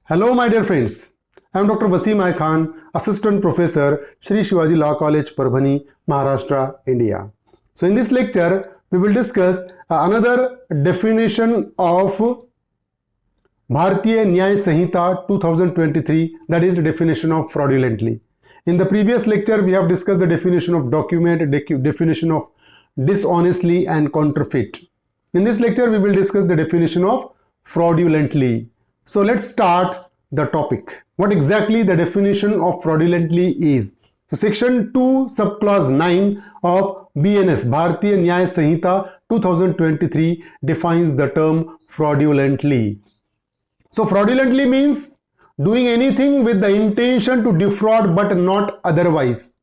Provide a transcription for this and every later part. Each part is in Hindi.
Hello, my dear friends. I am Dr. Wasim I Khan, Assistant Professor, Shri Shivaji Law College, Parbhani, Maharashtra, India. So, in this lecture, we will discuss another definition of Bharatiya Nyaya Sanhita 2023, that is the definition of fraudulently. In the previous lecture, we have discussed the definition of document, definition of dishonestly and counterfeit. In this lecture, we will discuss the definition of fraudulently. So let's start the topic. What exactly the definition of fraudulently is? So section 2 subclause 9 of BNS Bharatiya Nyaya Sanhita 2023 defines the term fraudulently. So fraudulently means doing anything with the intention to defraud but not otherwise.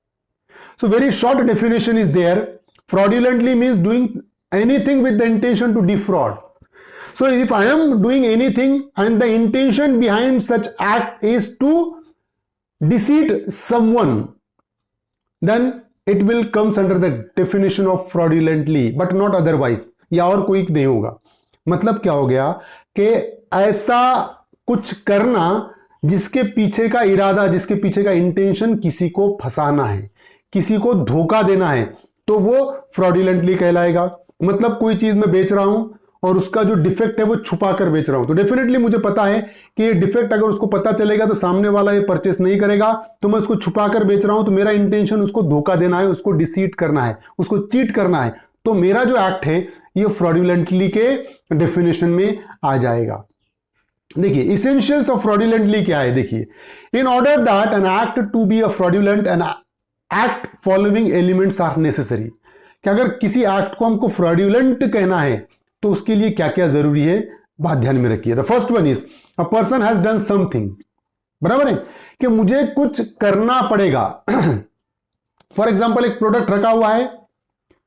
So very short definition is there. Fraudulently means doing anything with the intention to defraud. So if I am doing anything and the intention behind such act is to deceive someone, then it will comes under the definition of fraudulently but not otherwise. या और कोई नहीं होगा. मतलब क्या हो गया कि ऐसा कुछ करना जिसके पीछे का इरादा, जिसके पीछे का इंटेंशन किसी को फंसाना है, किसी को धोखा देना है, तो वो फ्रॉडुलेंटली कहलाएगा. मतलब कोई चीज मैं बेच रहा हूं और उसका जो डिफेक्ट है वो छुपा कर बेच रहा हूं, तो डेफिनेटली मुझे पता है कि ये डिफेक्ट अगर उसको पता चलेगा तो सामने वाला ये परचेस नहीं करेगा, तो मैं उसको छुपा कर बेच रहा हूं, तो मेरा इंटेंशन उसको धोखा देना है, उसको डिसीट करना है, उसको चीट करना है, तो मेरा जो एक्ट है ये फ्रॉडुलेंटली के डेफिनेशन में आ जाएगा. देखिए इसेंशियल्स ऑफ फ्रॉडुलेंटली क्या है. देखिए, in order that an act to be a fraudulent an act following elements are necessary. कि अगर किसी एक्ट को हमको फ्रॉडुलेंट कहना है तो उसके लिए क्या क्या जरूरी है, बात ध्यान में रखिए. The first one is a person has done something. बराबर है कि मुझे कुछ करना पड़ेगा. फॉर एग्जाम्पल एक प्रोडक्ट रखा हुआ है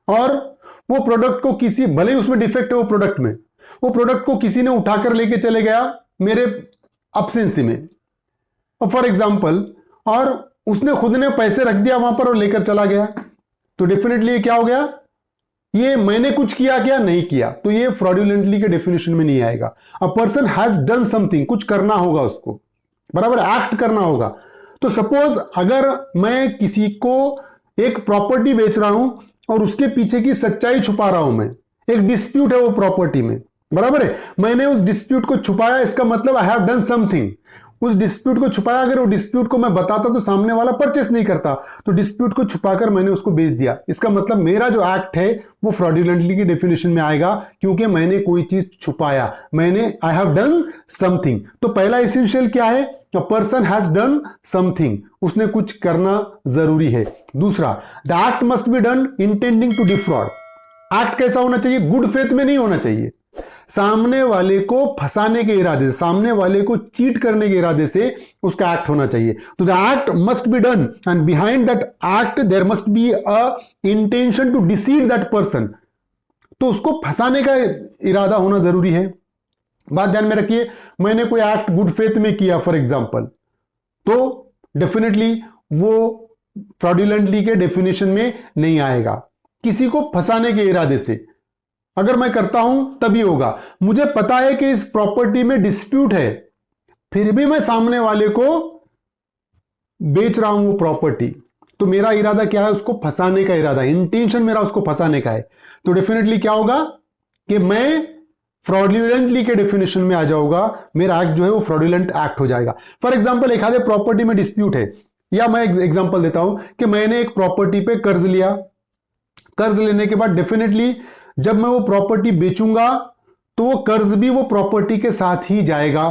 और वो प्रोडक्ट को किसी, भले ही उसमें डिफेक्ट है वो प्रोडक्ट में, वो प्रोडक्ट को किसी ने उठाकर लेके चले गया मेरे एब्सेंसी में, फॉर एग्जाम्पल, और उसने खुद ने पैसे रख दिया वहां पर और लेकर चला गया, तो डेफिनेटली क्या हो गया, ये मैंने कुछ किया क्या, नहीं किया, तो ये फ्रॉडुलेंटली के डेफिनेशन में नहीं आएगा. अ पर्सन हैज डन समथिंग, कुछ करना होगा उसको, बराबर, एक्ट करना होगा. तो सपोज अगर मैं किसी को एक प्रॉपर्टी बेच रहा हूं और उसके पीछे की सच्चाई छुपा रहा हूं, मैं एक डिस्प्यूट है वो प्रॉपर्टी में, बराबर है, मैंने उस डिस्प्यूट को छुपाया, इसका मतलब आई हैव डन समथिंग. उस डिस्प्यूट को छुपाया, अगर वो डिस्प्यूट को मैं बताता तो सामने वाला परचेस नहीं करता, तो डिस्प्यूट को छुपाकर मैंने उसको बेच दिया, इसका मतलब मेरा जो एक्ट है वो फ्रॉडुलेंटली की डेफिनेशन में आएगा, क्योंकि मैंने कोई चीज छुपाया, मैंने आई हैव डन समथिंग. तो पहला एसेंशियल क्या है, a person has done something, उसने कुछ करना जरूरी है. दूसरा, the act must be done intending to defraud. Act कैसा होना चाहिए, गुड फेथ में नहीं होना चाहिए, सामने वाले को फंसाने के इरादे से, सामने वाले को चीट करने के इरादे से उसका एक्ट होना चाहिए. तो the act must be done and behind that act there must be a intention to deceive that person. तो उसको फंसाने का इरादा होना जरूरी है. बात ध्यान में रखिए, मैंने कोई एक्ट गुड फेथ में किया फॉर एग्जाम्पल, तो डेफिनेटली वो फ्रॉडुलेंटली के डेफिनेशन में नहीं आएगा. किसी को फंसाने के इरादे से अगर मैं करता हूं तभी होगा. मुझे पता है कि इस प्रॉपर्टी में डिस्प्यूट है, फिर भी मैं सामने वाले को बेच रहा हूं वो प्रॉपर्टी, तो मेरा इरादा क्या है, उसको फंसाने का इरादा, इंटेंशन मेरा उसको फंसाने का है. तो डेफिनेटली क्या होगा कि मैं फ्रॉडुलेंटली के डेफिनेशन में आ जाऊंगा, मेरा एक्ट जो है वो फ्रॉडुलेंट एक्ट हो जाएगा. फॉर एग्जाम्पल, एक आधे प्रॉपर्टी में डिस्प्यूट है, या मैं एग्जाम्पल देता हूं कि मैंने एक प्रॉपर्टी पे कर्ज लिया, कर्ज लेने के बाद डेफिनेटली जब मैं वो प्रॉपर्टी बेचूंगा तो वो कर्ज भी वो प्रॉपर्टी के साथ ही जाएगा.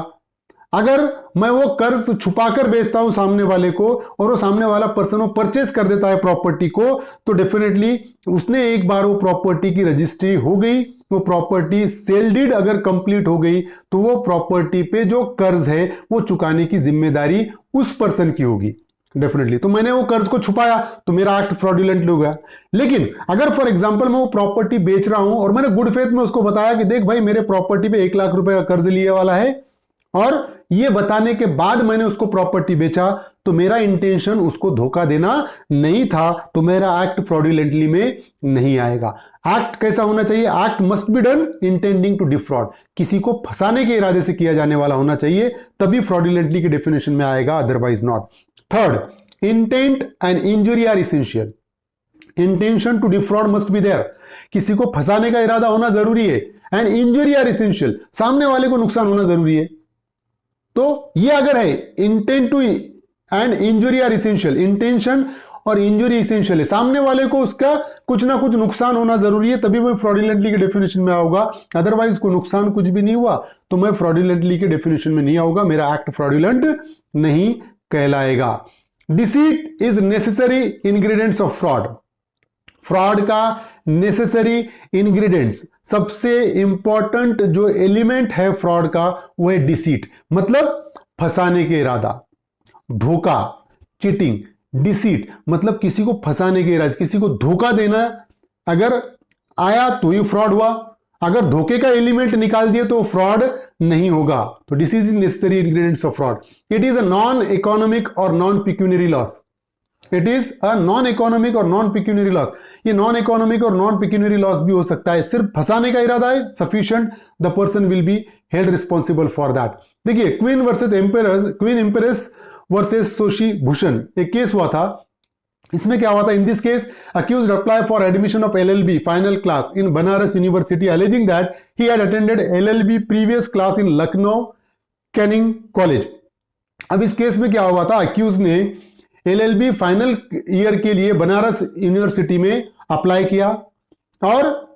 अगर मैं वो कर्ज छुपाकर बेचता हूं सामने वाले को और वो सामने वाला पर्सन वो परचेस कर देता है प्रॉपर्टी को, तो डेफिनेटली उसने एक बार वो प्रॉपर्टी की रजिस्ट्री हो गई, वो प्रॉपर्टी सेल डीड अगर कंप्लीट हो गई, तो वो प्रॉपर्टी पे जो कर्ज है वो चुकाने की जिम्मेदारी उस पर्सन की होगी डेफिनेटली. तो मैंने वो कर्ज को छुपाया तो मेरा एक्ट फ्रॉडुलेंट हो गया. लेकिन अगर फॉर एग्जांपल मैं वो प्रॉपर्टी बेच रहा हूं और मैंने गुड फेथ में उसको बताया कि देख भाई, मेरे प्रॉपर्टी पे 1 लाख रुपए का कर्ज लिए वाला है और ये बताने के बाद मैंने उसको प्रॉपर्टी बेचा, तो मेरा इंटेंशन उसको धोखा देना नहीं था, तो मेरा एक्ट फ्रॉडुलेंटली में नहीं आएगा। एक्ट कैसा होना चाहिए? Act must be done intending to defraud, किसी को फंसाने के इरादे से किया जाने वाला होना चाहिए, तभी फ्रॉडुलेंटली की डेफिनेशन में आएगा, otherwise not. Third, intent and injury are essential. Intention to defraud must be there, किसी को फंसाने का इरादा होना जरूरी है, एंड इंजुरी आर इसेंशियल, सामने वाले को नुकसान होना जरूरी है। तो ये अगर है intent to and injury are essential, intention और इंजुरी इसेंशियल है, सामने वाले को उसका कुछ ना कुछ नुकसान होना जरूरी है, तभी मैं फ्रॉडुलेंटली के डेफिनेशन में आऊंगा, अदरवाइज को नुकसान कुछ भी नहीं हुआ तो मैं फ्रॉडुलेंटली के डेफिनेशन में नहीं आऊंगा, मेरा एक्ट फ्रॉडुलेंट नहीं कहलाएगा। Deceit is necessary ingredients of fraud, fraud का नेसेसरी इंग्रेडिएंट्स, सबसे इंपॉर्टेंट जो एलिमेंट है फ्रॉड का वो है डिसीट, मतलब फंसाने के इरादा, धोखा, चीटिंग। डिसीट मतलब किसी को फंसाने के इरादे, किसी को धोखा देना, अगर आया तो ही फ्रॉड हुआ, अगर धोखे का एलिमेंट निकाल दिए तो फ्रॉड नहीं होगा। तो deceit is necessary ingredients of fraud. It is a non economic और non pecuniary loss, it is a non economic और नॉन पिक्यूनरी लॉस। ये नॉन इकोनॉमिक और नॉन पिक्यूनरी लॉस भी हो सकता है, सिर्फ फंसाने का इरादा है sufficient, the person will be held responsible for that. देखिए Queen versus Emperor, Queen Empress versus Shoshi Bhushan एक केस हुआ था, इसमें क्या हुआ था? In this case accused apply for admission of LLB final class in Banaras university alleging that he had attended LLB previous class in Lucknow Canning college. अब इस केस में क्या हुआ था? अक्यूज ने LLB फाइनल ईयर के लिए बनारस यूनिवर्सिटी में अप्लाई किया और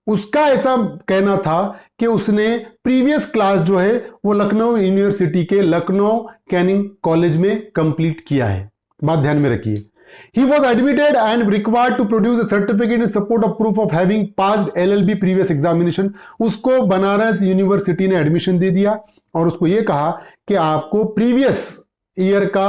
उसका ऐसा कहना था कि उसने प्रीवियस क्लास जो है वो लखनऊ यूनिवर्सिटी के लखनऊ कैनिंग कॉलेज में कंप्लीट किया है। बात ध्यान में रखिए। He was admitted and required to produce a certificate in support of proof of having passed LLB previous examination। उसको बनारस यूनिवर्सिटी ने एडमिशन दे दिया और उसको यह कहा कि आपको प्रीवियस ईयर का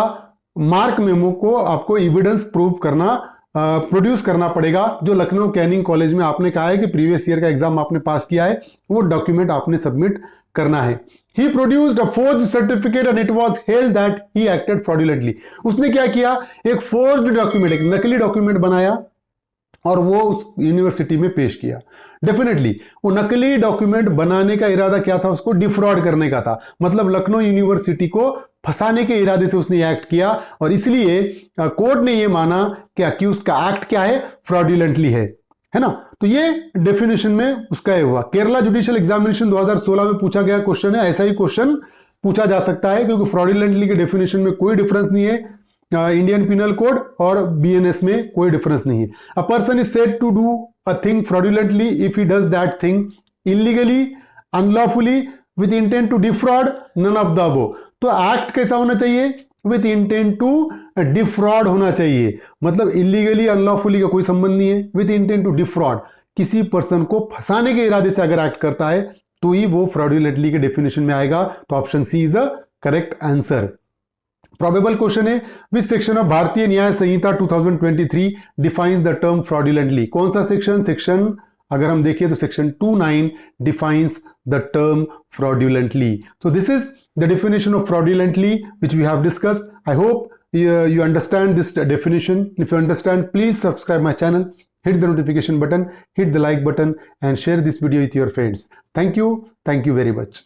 मार्क मेमो को आपको एविडेंस प्रूफ करना, प्रोड्यूस करना पड़ेगा, जो लखनऊ कैनिंग कॉलेज में आपने कहा है कि प्रीवियस ईयर का एग्जाम आपने पास किया है, वो डॉक्यूमेंट आपने सबमिट करना है। He produced a forged certificate and it was held that he acted fraudulently। उसने क्या किया? एक forged डॉक्यूमेंट, एक नकली डॉक्यूमेंट बनाया और वो उस यूनिवर्सिटी में पेश किया। डेफिनेटली वो नकली डॉक्यूमेंट बनाने का इरादा क्या था? उसको डिफ्रॉड करने का था, मतलब लखनऊ यूनिवर्सिटी को फंसाने के इरादे से उसने एक्ट किया और इसलिए कोर्ट ने यह माना कि अक्यूज का एक्ट क्या है? फ्रॉडुलेंटली है ना। तो ये डेफिनेशन में उसका ये हुआ। केरला जुडिशियल एग्जामिनेशन 2016 में पूछा गया क्वेश्चन है, ऐसा ही क्वेश्चन पूछा जा सकता है क्योंकि फ्रॉडुलेंटली के डेफिनेशन में कोई डिफरेंस नहीं है, इंडियन पिनल कोड और BNS में कोई डिफरेंस नहीं है। A person is said to do a thing fraudulently if he does that thing illegally, unlawfully, with intent to defraud, none of the above. तो एक्ट कैसा होना चाहिए? विथ इंटेंट टू डिफ्रॉड होना चाहिए, मतलब इलीगली अनलॉफुली का कोई संबंध नहीं है। विथ इंटेंट टू डिफ्रॉड, किसी पर्सन को फंसाने के इरादे से अगर एक्ट करता है तो ही वो फ्रॉडुलेंटली के डेफिनेशन में आएगा। तो option C is the correct answer. Probable question है, which section of Bharatiya Nyaya Sanhita 2023 defines the term fraudulently? कौन सा सेक्शन? सेक्शन अगर हम देखिए तो section 29 defines the term fraudulently. So this is the definition of fraudulently which we have discussed. I hope you understand this definition. If you understand, please subscribe my channel, hit the notification button, hit the like button and share this video with your friends. Thank you very much.